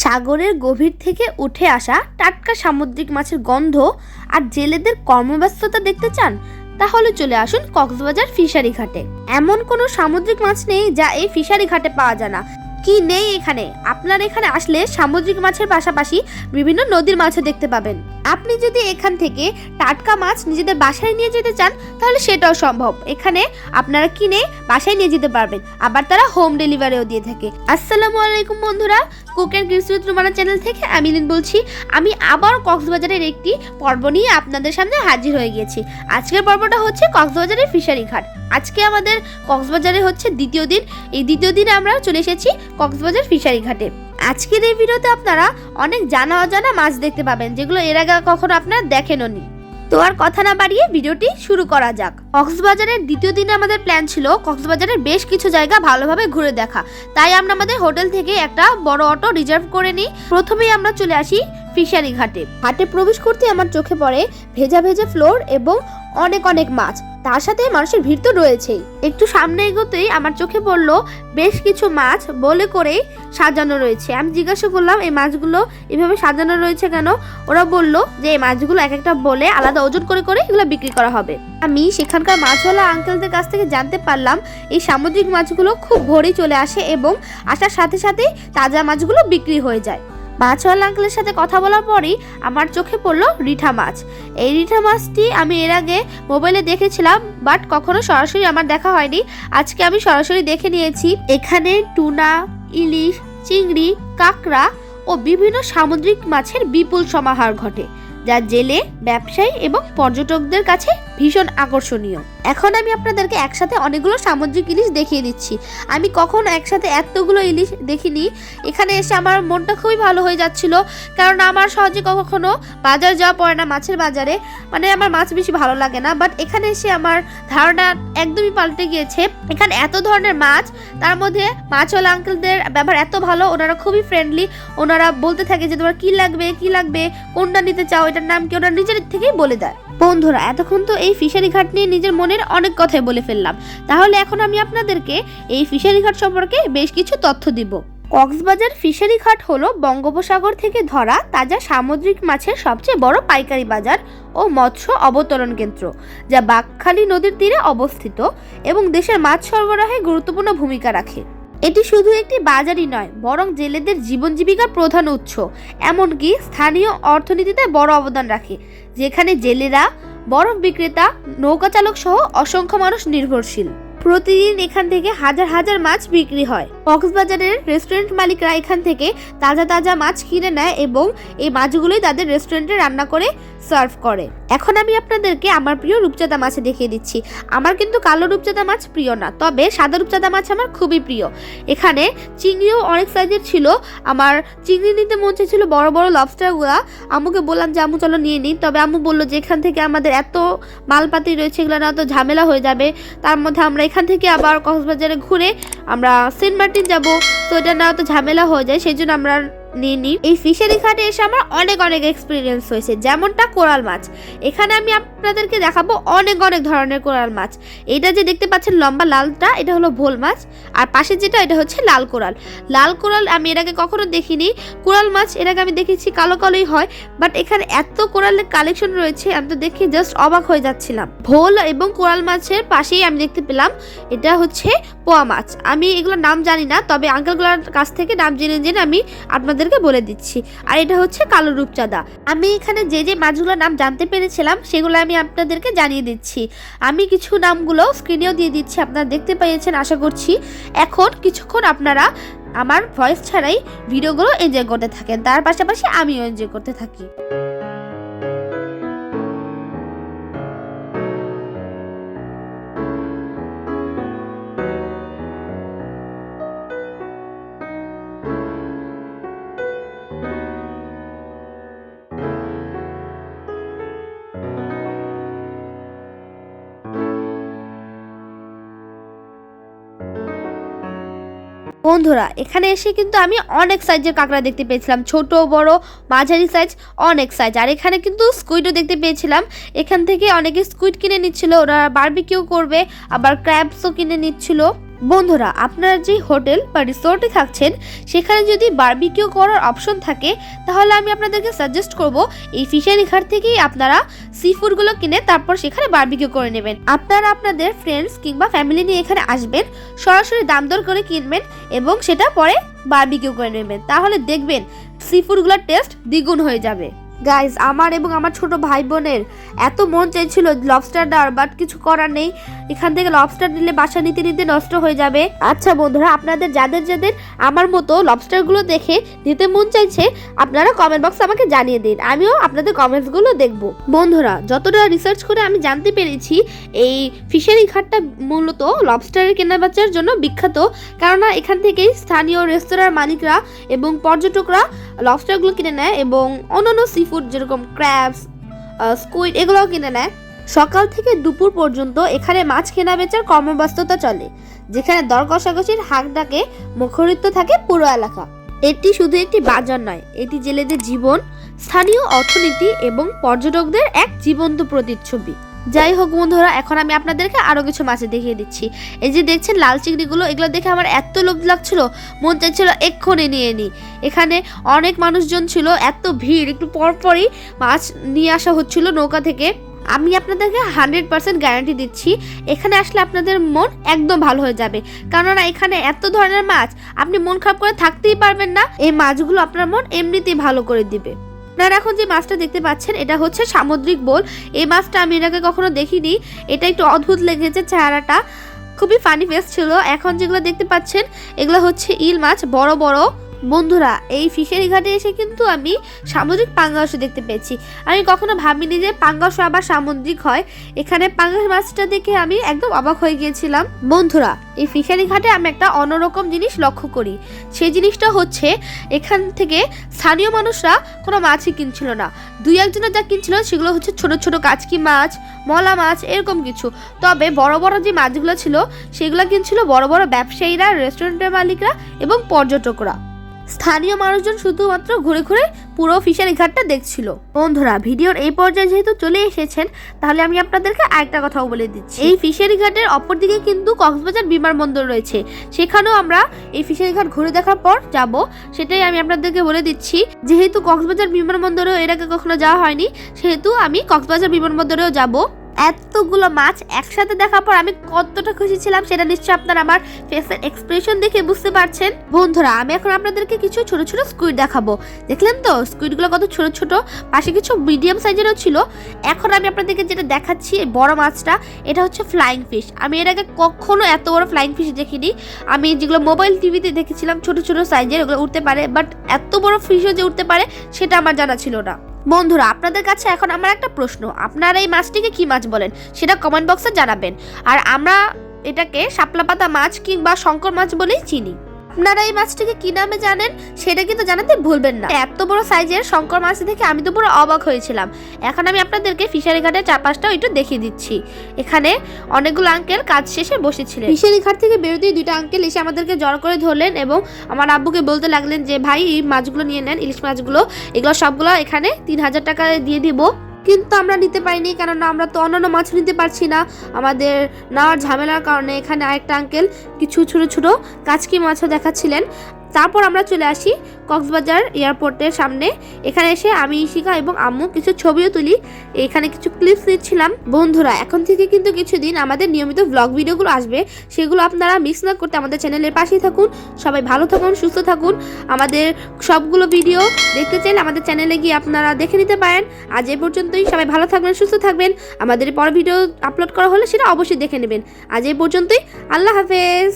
সাগরের গভীর থেকে উঠে আসা টাটকা সামুদ্রিক মাছের গন্ধ আর জেলেদের কর্মব্যস্ততা দেখতে চান? তাহলে চলে আসুন কক্সবাজার ফিশারি ঘাটে। এমন কোনো সামুদ্রিক মাছ নেই যা এই ফিশারি ঘাটে পাওয়া যায় না। কি নেই এখানে? আপনার এখানে আসলে সামুদ্রিক মাছের পাশাপাশি বিভিন্ন নদীর মাছও দেখতে পাবেন। আপনি যদি এখান থেকে টাটকা মাছ নিজেদের বাসায় নিয়ে যেতে চান তাহলে সেটাও সম্ভব। এখানে আপনারা কিনে বাসায় নিয়ে যেতে পারবেন, আবার তারা হোম ডেলিভারিও দিয়ে থাকে। আসসালামু আলাইকুম বন্ধুরা, cook and grills with Rumana channel থেকে আমি লিন বলছি। আমি আবার কক্সবাজারের একটি পর্ব নিয়ে আপনাদের সামনে হাজির হয়ে গিয়েছি। আজকের পর্বটা হচ্ছে কক্সবাজারের ফিশারি ঘাট। আজকে আমাদের কক্সবাজারে হচ্ছে দ্বিতীয় দিন। এই দ্বিতীয় দিনে আমরা চলে এসেছি কক্সবাজার ফিশারি ঘাটে। আজকের এই ভিডিওতে আপনারা অনেক জানা অজানা মাছ দেখতে পাবেন, যেগুলো এর আগে কখনো আপনারা দেখেননি। তো আর কথা না বাড়িয়ে ভিডিওটি শুরু করা যাক। কক্সবাজারের দ্বিতীয় দিনে আমাদের প্ল্যান ছিল কক্সবাজারের বেশ কিছু জায়গা ভালোভাবে ঘুরে দেখা, তাই আমরা আমাদের হোটেল থেকে একটা বড় অটো রিজার্ভ করে নিই। প্রথমেই আমরা চলে আসি ফিশারি ঘাটে। ঘাটে প্রবেশ করতে আমার চোখে পড়ে ভেজা ভেজা ফ্লোর এবং অনেক অনেক মাছ, তার সাথে মানুষের ভিড় তো রয়েছেই। একটু সামনে এগোতেই আমার চোখে পড়লো বেশ কিছু মাছ বলে করেই সাজানো রয়েছে। আমি জিজ্ঞাসা করলাম এই মাছগুলো এভাবে সাজানো রয়েছে কেন? ওরা বলল যে এই মাছগুলো এক একটা বলে আলাদা ওজন করে করে এগুলো বিক্রি করা হবে। আমি সেখানকার মাছওয়ালা আঙ্কেলদের কাছ থেকে জানতে পারলাম এই সামুদ্রিক মাছগুলো খুব ভোরেই চলে আসে এবং আসার সাথে সাথেই তাজা মাছগুলো বিক্রি হয়ে যায়। মাছওয়ালা আঙ্কেলের সাথে কথা বলার পরই আমার চোখে পড়লো রিঠা মাছ। এই রিঠা মাছটি আমি এর আগে মোবাইলে দেখেছিলাম, বাট কখনো সরাসরি আমার দেখা হয়নি। আজকে আমি সরাসরি দেখে নিয়েছি। এখানে টুনা, ইলিশ, চিংড়ি, কাঁকড়া ও বিভিন্ন সামুদ্রিক মাছের বিপুল সমাহার ঘটে, যা জেলে, ব্যবসায়ী এবং পর্যটকদের কাছে ভীষণ আকর্ষণীয়। এখন আমি আপনাদেরকে একসাথে অনেকগুলো সামুদ্রিক ইলিশ দেখিয়ে দিচ্ছি। আমি কখনো একসাথে এতগুলো ইলিশ দেখিনি। এখানে এসে আমার মনটা খুবই ভালো হয়ে যাচ্ছিল, কারণ আমার সহজে কখনো বাজার যাওয়া পড়ে না, মাছের বাজারে। মানে আমার মাছ বেশি ভালো লাগে না, বাট এখানে এসে আমার ধারণা একদমই পাল্টে গিয়েছে। এখানে এত ধরনের মাছ, তার মধ্যে মাছওয়ালা আঙ্কেলদের ব্যবহার এত ভালো। ওনারা খুবই ফ্রেন্ডলি। ওনারা বলতে থাকে যে তোমার কি লাগবে, কি লাগবে, কোনটা নিতে চাও, এটার নাম কি, ওনারা নিজের থেকেই বলে দেয়। বন্ধুরা, এতক্ষণ তো এই ফিশারি ঘাট নিয়ে নিজের মনের অনেক কথাই বলে ফেললাম। তাহলে এখন আমি আপনাদেরকে এই ফিশারি ঘাট সম্পর্কে বেশ কিছু তথ্য দিব। কক্সবাজার ফিশারি ঘাট হলো বঙ্গোপসাগর থেকে ধরা তাজা সামুদ্রিক মাছের সবচেয়ে বড় পাইকারি বাজার ও মৎস্য অবতরণ কেন্দ্র, যা বাঁকখালী নদীর তীরে অবস্থিত এবং দেশের মাছ সরবরাহে গুরুত্বপূর্ণ ভূমিকা রাখে। এটি শুধু একটি বাজারই নয়, বরং জেলেদের জীবন জীবিকার প্রধান উৎস, এমনকি স্থানীয় অর্থনীতিতে বড় অবদান রাখে, যেখানে জেলেরা, বরফ বিক্রেতা, নৌকা চালক সহ অসংখ্য মানুষ নির্ভরশীল। প্রতিদিন এখান থেকে হাজার হাজার মাছ বিক্রি হয়। কক্সবাজারের রেস্টুরেন্ট মালিকরা এখান থেকে তাজা তাজা মাছ কিনে নেয় এবং এই মাছগুলোই তাদের রেস্টুরেন্টে রান্না করে সার্ভ করে। এখন আমি আপনাদেরকে আমার প্রিয় রূপচাঁদা মাছ দেখিয়ে দিচ্ছি। আমার কিন্তু কালো রূপচাঁদা মাছ প্রিয় না, তবে সাদা রূপচাঁদা মাছ আমার খুবই প্রিয়। এখানে চিংড়িও অনেক সাইজের ছিল। আমার চিংড়ি নিতে মন চাইছিল বড় বড় লবস্টারগুলা। আম্মুকে বললাম যে আম্মু চলো নিয়ে নিই, তবে আম্মু বললো যে এখান থেকে আমাদের এত মালপাতি রয়েছে, এগুলো না তো ঝামেলা হয়ে যাবে। তার মধ্যে আমরা এখান থেকে আবার কক্সবাজারে ঘুরে আমরা সেন্ট মার্টিন যাবো, তো এটা না তো ঝামেলা হয়ে যায়, সেই জন্য আমরা নিয়ে নিই। এই ফিশারি ঘাটে এসে আমার অনেক অনেক এক্সপিরিয়েন্স হয়েছে, যেমনটা কোরাল মাছ। এখানে আমি আপনাদেরকে দেখাবো অনেক অনেক ধরনের কোরাল মাছ। এটা যে দেখতে পাচ্ছেন লম্বা লালটা, এটা হলো ভোল মাছ, আর পাশে যেটা এটা হচ্ছে লাল কোরাল। লাল কোরাল আমি এর আগে কখনো দেখিনি। কোরাল মাছ এর আগে আমি দেখেছি কালো কালোই হয়, বাট এখানে এত কোরালের কালেকশন রয়েছে, আমি তো দেখে জাস্ট অবাক হয়ে যাচ্ছিলাম। ভোল এবং কোরাল মাছের পাশেই আমি দেখতে পেলাম এটা হচ্ছে পোয়া মাছ। আমি এগুলোর নাম জানি না, তবে আঙ্কেলগুলোর কাছ থেকে নাম জেনে জেনে আমি আপনাদেরকে বলে দিচ্ছি। আর এটা হচ্ছে কালো রূপচাঁদা। আমি এখানে যে যে মাছগুলোর নাম জানতে পেরেছিলাম সেগুলো আমি আপনাদেরকে জানিয়ে দিচ্ছি। আমি কিছু নামগুলো স্ক্রিনেও দিয়ে দিচ্ছি, আপনারা দেখতে পেয়েছেন আশা করছি। এখন কিছুক্ষণ আপনারা আমার ভয়েস ছাড়াই ভিডিওগুলো এনজয় করতে থাকেন, তার পাশাপাশি আমিও এনজয় করতে থাকি। বন্ধুরা, এখানে এসে কিন্তু আমি অনেক সাইজের কাঁকড়া দেখতে পেয়েছিলাম, ছোট বড় মাঝারি সাইজ, অনেক সাইজ। আর এখানে কিন্তু স্কুইডও দেখতে পেয়েছিলাম। এখান থেকে অনেকে স্কুইড কিনে নিচ্ছিল, ওরা বারবিকিউ করবে, আবার ক্র্যাবসও কিনে নিচ্ছিল। বন্ধুরা, আপনারা যে হোটেল বা রিসোর্টে থাকছেন সেখানে যদি বারবিকিউ করার অপশন থাকে তাহলে আমি আপনাদেরকে সাজেস্ট করব এই ফিশারি ঘাট থেকেই আপনারা সি ফুডগুলো কিনে তারপর সেখানে বারবিকিউ করে নেবেন। আপনারা আপনাদের ফ্রেন্ডস কিংবা ফ্যামিলি নিয়ে এখানে আসবেন, সরাসরি দাম দর করে কিনবেন এবং সেটা পরে বারবিকিউ করে নেবেন, তাহলে দেখবেন সি ফুডগুলোর টেস্ট দ্বিগুণ হয়ে যাবে। গাইজ, আমার এবং আমার ছোট ভাই বোনের এত মন চাইছিল লবস্টার নেওয়ার, বাট কিছু করার নেই, এখান থেকে লবস্টার নিলে বাসা নিতে নিতে নষ্ট হয়ে যাবে। আচ্ছা বন্ধুরা, আপনাদের যাদের যাদের আমার মতো লবস্টারগুলো দেখে নিতে মন চাইছে আপনারা কমেন্ট বক্সে আমাকে জানিয়ে দিন, আমিও আপনাদের কমেন্টসগুলো দেখব। বন্ধুরা, যতটা রিসার্চ করে আমি জানতে পেরেছি এই ফিশারি ঘাটটা মূলত লবস্টারের কেনাবেচার জন্য বিখ্যাত, কেননা এখান থেকেই স্থানীয় রেস্তোরাঁর মালিকরা এবং পর্যটকরা লবস্টারগুলো কিনে নেয় এবং অন্যান্য সি ফুড যেরকম ক্র্যাবস, স্কুইড এগুলোও কিনে নেয়। সকাল থেকে দুপুর পর্যন্ত এখানে মাছ কেনা বেচার কর্মব্যস্ততা চলে, যেখানে দর কষাকষির হাঁক ডাকে মুখরিত থাকে পুরো এলাকা। এটি শুধু একটি বাজার নয়, এটি জেলেদের জীবন, স্থানীয় অর্থনীতি এবং পর্যটকদের এক জীবন্ত প্রতিচ্ছবি। যাই হোক বন্ধুরা, এখন আমি আপনাদেরকে আরো কিছু মাছ দেখিয়ে দিচ্ছি। এই যে দেখছেন লাল চিংড়িগুলো, এগুলো দেখে আমার এত লোভ লাগছিল, মন চাইছিল এক্ষুনি নিয়ে নিই। এখানে অনেক মানুষজন ছিল, এত ভিড়, একটু পরপরই মাছ নিয়ে আসা হচ্ছিল নৌকা থেকে। আমি আপনাদেরকে 100% গ্যারান্টি দিচ্ছি এখানে আসলে আপনাদের মন একদম ভালো হয়ে যাবে, কেননা এখানে এত ধরনের মাছ আপনি মন খারাপ করে থাকতেই পারবেন না। এই মাছগুলো আপনার মন এমনিতেই ভালো করে দিবে। আপনারা এখন যে মাছটা দেখতে পাচ্ছেন এটা হচ্ছে সামুদ্রিক বোল। এই মাছটা আমি এর আগে কখনো দেখিনি, এটা একটু অদ্ভুত লেগেছে, চেহারাটা খুবই ফানি ফেস ছিল। এখন যেগুলো দেখতে পাচ্ছেন এগুলো হচ্ছে ইল মাছ, বড় বড়। বন্ধুরা, এই ফিশারি ঘাটে এসে কিন্তু আমি সামুদ্রিক পাঙ্গাসও দেখতে পেয়েছি। আমি কখনো ভাবিনি যে পাঙ্গাস আবার সামুদ্রিক হয়। এখানে পাঙ্গাস মাছটা দেখে আমি একদম অবাক হয়ে গিয়েছিলাম। বন্ধুরা, এই ফিশারি ঘাটে আমি একটা অন্যরকম জিনিস লক্ষ্য করি, সেই জিনিসটা হচ্ছে এখান থেকে স্থানীয় মানুষরা কোনো মাছই কিনছিল না। দুই একজনের যা কিনছিল সেগুলো হচ্ছে ছোট ছোট কাচকি মাছ, মলা মাছ, এরকম কিছু। তবে বড় বড় যে মাছগুলো ছিল সেগুলো কিনছিল বড় বড় ব্যবসায়ীরা, রেস্টুরেন্টের মালিকরা এবং পর্যটকরা। স্থানীয় মানুষজন শুধুমাত্র ঘুরে ঘুরে পুরো ফিশারি ঘাটটা দেখছিল। বন্ধুরা, ভিডিওর এই পর্যায়ে যেহেতু চলে এসেছেন তাহলে আমি আপনাদেরকে আরেকটা কথাও বলে দিচ্ছি। এই ফিশারি ঘাটের অপর দিকে কিন্তু কক্সবাজার বিমানবন্দর রয়েছে, সেখানেও আমরা এই ফিশারি ঘাট ঘুরে দেখার পর যাব, সেটাই আমি আপনাদেরকে বলে দিচ্ছি। যেহেতু কক্সবাজার বিমানবন্দরেও এর আগে কখনো যাওয়া হয়নি, সেহেতু আমি কক্সবাজার বিমানবন্দরেও যাব। এতগুলো মাছ একসাথে দেখার পর আমি কতটা খুশি ছিলাম সেটা নিশ্চয়ই আপনারা আমার ফেসের এক্সপ্রেশন দেখে বুঝতে পারছেন। বন্ধুরা, আমি এখন আপনাদেরকে কিছু ছোট ছোট স্কুইড দেখাবো। দেখলেন তো স্কুইডগুলো কত ছোট ছোট, পাশে কিছু মিডিয়াম সাইজেরও ছিল। এখন আমি আপনাদেরকে যেটা দেখাচ্ছি এই বড় মাছটা, এটা হচ্ছে ফ্লাইং ফিশ। আমি এর আগে কখনো এত বড় ফ্লাইং ফিশ দেখিনি। আমি যেগুলো মোবাইল টিভিতে দেখেছিলাম ছোট ছোট সাইজের, ওগুলো উঠতে পারে, বাট এত বড় ফিশও যে উঠতে পারে সেটা আমার জানা ছিল না। বন্ধুরা, আপনাদের কাছে এখন আমার একটা প্রশ্ন, আপনারা এই মাছটিকে কি মাছ বলেন সেটা কমেন্ট বক্সে জানাবেন। আর আমরা এটাকে শাপলা পাতা মাছ কিংবা শঙ্কর মাছ বলেই চিনি। আপনারা এই মাছটিকে কি নামে জানেন সেটা কিন্তু জানাতে ভুলবেন না। এত বড় সাইজের শঙ্কর মাছ দেখে আমি তো পুরো অবাক হয়েছিলাম। এখন আমি আপনাদেরকে ফিশারি ঘাটের চারপাশটাও একটু দেখিয়ে দিচ্ছি। এখানে অনেকগুলো আঙ্কেল কাজ শেষে বসেছিলেন। ফিশারি ঘাট থেকে বেরোতেই দুইটা আঙ্কেল এসে আমাদেরকে জড় করে ধরলেন এবং আমার আব্বুকে বলতে লাগলেন যে ভাই এই মাছগুলো নিয়ে নেন, ইলিশ মাছগুলো, এগুলো সবগুলো এখানে 3000 টাকা দিয়ে দিব। কিন্তু আমরা নিতে পারিনি, কেননা আমরা তো অন্যান্য মাছ নিতে পারছি না আমাদের নেওয়ার ঝামেলার কারণে। এখানে আরেকটা আঙ্কেল কিছু ছোট ছোট কাচকি মাছও দেখাচ্ছিলেন। তারপর আমরা চলে আসি কক্সবাজার এয়ারপোর্টের সামনে। এখানে এসে আমি, ইশিকা এবং আম্মু কিছু ছবিও তুলি, এখানে কিছু ক্লিপস নিচ্ছিলাম। বন্ধুরা, এখন থেকে কিন্তু কিছুদিন আমাদের নিয়মিত ব্লগ ভিডিওগুলো আসবে, সেগুলো আপনারা মিস না করতে আমাদের চ্যানেলের পাশেই থাকুন। সবাই ভালো থাকুন, সুস্থ থাকুন। আমাদের সবগুলো ভিডিও দেখতে চাইলে আমাদের চ্যানেলে গিয়ে আপনারা দেখে নিতে পারেন। আজ এই পর্যন্তই, সবাই ভালো থাকবেন, সুস্থ থাকবেন। আমাদের পর ভিডিও আপলোড করা হলে সেটা অবশ্যই দেখে নেবেন। আজ এই পর্যন্তই, আল্লাহ হাফেজ।